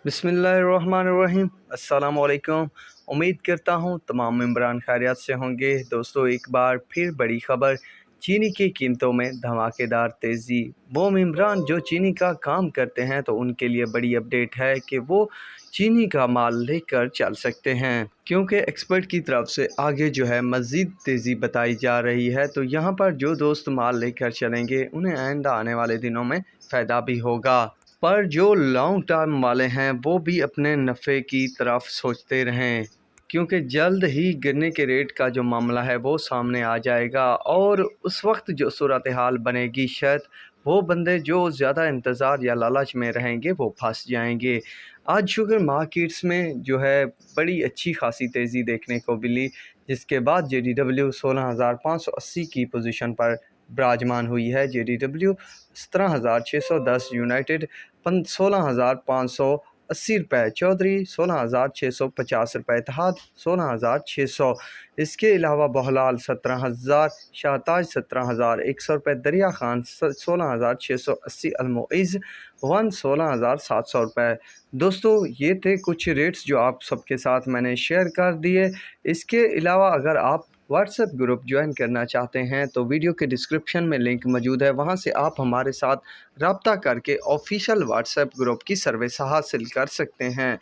बिस्मिल्लाहिर्रहमानिर्रहीम। अस्सलाम वालेकुम। उम्मीद करता हूँ तमाम मेंबरान खैरियत से होंगे। दोस्तों, एक बार फिर बड़ी ख़बर, चीनी की कीमतों में धमाकेदार तेज़ी। वो मेंबरान जो चीनी का काम करते हैं तो उनके लिए बड़ी अपडेट है कि वो चीनी का माल लेकर चल सकते हैं, क्योंकि एक्सपर्ट की तरफ से आगे जो है मज़ीद तेज़ी बताई जा रही है। तो यहाँ पर जो दोस्त माल लेकर चलेंगे उन्हें आइंदा आने वाले दिनों में फ़ायदा भी होगा। पर जो लॉन्ग टर्म वाले हैं वो भी अपने नफ़े की तरफ सोचते रहें, क्योंकि जल्द ही गिरने के रेट का जो मामला है वो सामने आ जाएगा और उस वक्त जो सूरत हाल बनेगी, शायद वो बंदे जो ज़्यादा इंतज़ार या लालच में रहेंगे वो फंस जाएंगे। आज शुगर मार्केट्स में जो है बड़ी अच्छी खासी तेज़ी देखने को मिली, जिसके बाद JDW 16,580 की पोजीशन पर विराजमान हुई है। JDW 17,610, यूनाइटेड 16,580 रुपये, चौधरी 16,650 रुपये, इत्तेहाद 16,600। इसके अलावा बहलाल 17,000, शाहताज 17,100 रुपये, दरिया खान 16,680, अलमुइज़ 16,700 रुपये। दोस्तों, ये थे कुछ रेट्स जो आप सबके साथ मैंने शेयर कर दिए। इसके अलावा अगर आप व्हाट्सएप ग्रुप ज्वाइन करना चाहते हैं तो वीडियो के डिस्क्रिप्शन में लिंक मौजूद है, वहां से आप हमारे साथ रब्ता करके ऑफिशियल व्हाट्सएप ग्रुप की सर्विस हासिल कर सकते हैं।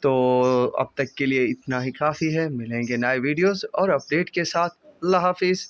तो अब तक के लिए इतना ही काफ़ी है। मिलेंगे नए वीडियोस और अपडेट के साथ। अल्लाह हाफिज़।